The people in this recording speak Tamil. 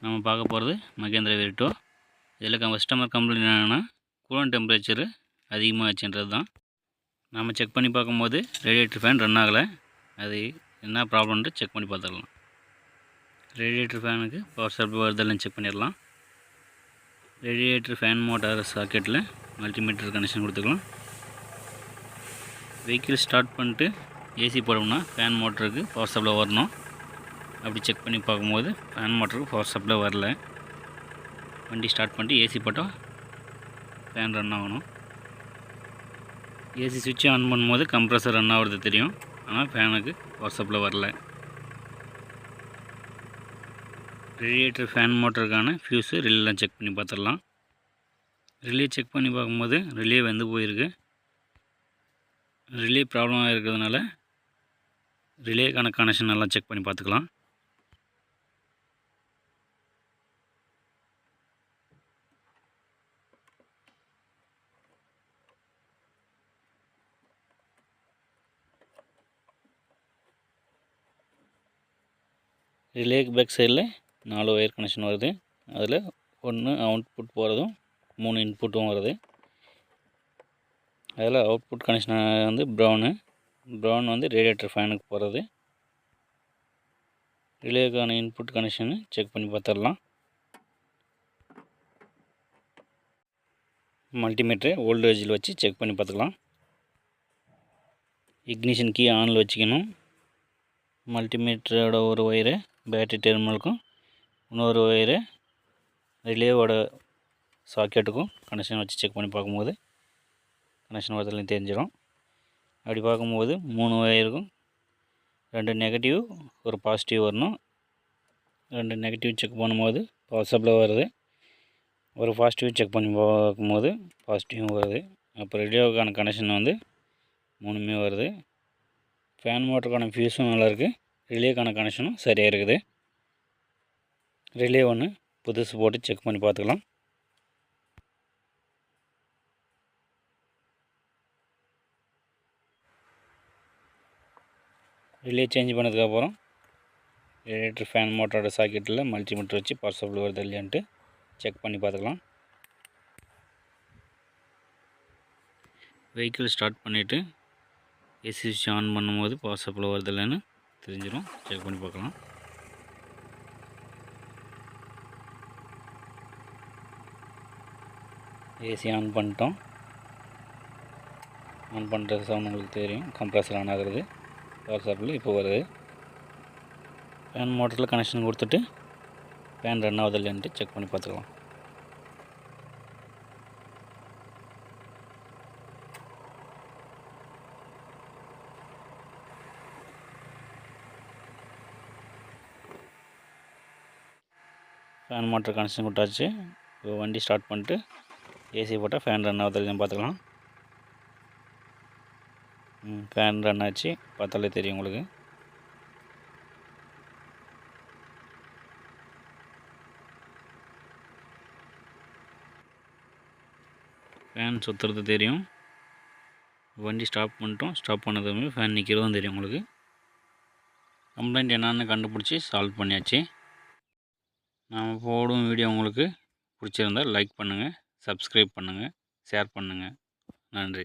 நம்ம பார்க்க போகிறது மகேந்திரா வெரிட்டோ. இதில் கஸ்டமர் கம்ப்ளைண்ட் என்னென்னா கூலண்ட் டெம்பரேச்சர் அதிகமாகச்சுன்றது தான். நம்ம செக் பண்ணி பார்க்கும்போது ரேடியேட்டர் ஃபேன் ரன் ஆகலை. அது என்ன ப்ராப்ளம்ன்ட்டு செக் பண்ணி பார்த்துடலாம். ரேடியேட்டர் ஃபேனுக்கு பவர் சப்ளை வருதல்னு செக் பண்ணிடலாம். ரேடியேட்டர் ஃபேன் மோட்டார் சாக்கெட்டில் மல்டிமீட்டர் கனெக்ஷன் கொடுத்துக்கலாம். வெஹிக்கிள் ஸ்டார்ட் பண்ணிட்டு ஏசி போடணும்னா ஃபேன் மோட்டருக்கு பவர் சப்ளை வரணும். அப்படி செக் பண்ணி பார்க்கும்போது ஃபேன் மோட்டருக்கு பவர் சப்ளை வரல. வண்டி ஸ்டார்ட் பண்ணிட்டு ஏசி போட்டால் ஃபேன் ரன் ஆகணும். ஏசி சுவிட்ச் ஆன் பண்ணும்போது கம்ப்ரஸர் ரன் ஆகிறது தெரியும், ஆனால் ஃபேனுக்கு பவர் சப்ளை வரல. ரேடியேட்டர் ஃபேன் மோட்டருக்கான ஃபியூஸு ரிலேலாம் செக் பண்ணி பார்த்துடலாம். ரிலே செக் பண்ணி பார்க்கும்போது ரிலே வந்து போயிருக்கு. ரிலே ப்ராப்ளமாக இருக்கிறதுனால ரிலேக்கான கனெக்ஷன் எல்லாம் செக் பண்ணி பார்த்துக்கலாம். ரிலேக்கு பேக் சைடில் 4 ஒயர் கனெக்ஷன் வருது. அதில் 1 அவுட்புட் போகிறதும் 3 இன்புட்டும் வருது. அதில் அவுட்புட் கனெக்ஷன் வந்து ப்ரௌன் வந்து ரேடியேட்டர் ஃபேனுக்கு போகிறது. ரிலேக்கான இன்புட் கனெக்ஷனு செக் பண்ணி பார்த்துடலாம். மல்டிமீட்டரை வோல்டேஜில் வச்சு செக் பண்ணி பார்த்துக்கலாம். இக்னிஷன் கீ ஆனில் வச்சுக்கணும். மல்டிமீட்டரோட ஒரு ஒயரை பேட்டரி டெர்மினலுக்கும் இன்னொரு ஒயரை ரிலேவோட சாக்கெட்டுக்கும் கனெக்ஷன் வச்சு செக் பண்ணி பார்க்கும்போது கனெக்ஷன் வரதுலையும் தெரிஞ்சிடும். அப்படி பார்க்கும்போது 3 ஒயருக்கும் 2 நெகட்டிவ் ஒரு பாசிட்டிவ் வரணும். 2 நெகட்டிவ் செக் பண்ணும்போது பவர் சப்ளை வருது. ஒரு பாசிட்டிவ் செக் பண்ணி பார்க்கும்போது பாசிட்டிவும் வருது. அப்போ ரிலேவுக்கான கனெக்ஷன் வந்து 3மே வருது. ஃபேன் மோட்டருக்கான ஃபியூஸும் நல்லாயிருக்கு. ரிலேக்கான கனெக்ஷனும் சரியாக இருக்குது. ரிலே ஒன்று புதுசு போட்டு செக் பண்ணி பார்த்துக்கலாம். ரிலே சேஞ்ச் பண்ணதுக்கப்புறம் ரேடியேட்டர் ஃபேன் மோட்டரோட சாக்கெட்டில் மல்டிமீட்டர் வச்சு பவர் சப்ளை வருது இல்லையான்ட்டு செக் பண்ணி பார்த்துக்கலாம். வெஹிக்கிள் ஸ்டார்ட் பண்ணிவிட்டு ஏசி சுவிட்ச் ஆன் பண்ணும்போது பவர் சப்ளை வருது இல்லைன்னு தெரிஞ்சிடும். செக் பண்ணி பார்க்கலாம். ஏசி ஆன் பண்ணிட்டோம். ஆன் பண்ணுற சவுண்ட் உங்களுக்கு தெரியும். கம்ப்ரஸர் ஆன் ஆகுறது. பவர் சப்ளை இப்போ வருது. ஃபேன் மோட்டரில் கனெக்ஷன் கொடுத்துட்டு ஃபேன் ரன் ஆகுது இல்லைன்ட்டு செக் பண்ணி பார்த்துக்கலாம். ஃபேன் மோட்டர் கனெக்ஷன் கொடுத்தாச்சு. இப்போ வண்டி ஸ்டார்ட் பண்ணிட்டு ஏசி போட்டால் ஃபேன் ரன் ஆகுது இல்லைன்னு பார்த்துக்கலாம். ஃபேன் ரன் ஆச்சு, பார்த்தாலே தெரியும் உங்களுக்கு. ஃபேன் சுற்றுறது தெரியும். வண்டி ஸ்டாப் பண்ணிட்டோம். ஸ்டாப் பண்ணதுமே ஃபேன் நிற்கிறதும் தெரியும் உங்களுக்கு. கம்ப்ளைண்ட் என்னான்னு கண்டுபிடிச்சி சால்வ் பண்ணியாச்சு. நாம் போடும் வீடியோ உங்களுக்கு பிடிச்சிருந்தால் லைக் பண்ணுங்கள், சப்ஸ்கிரைப் பண்ணுங்கள், ஷேர் பண்ணுங்கள். நன்றி.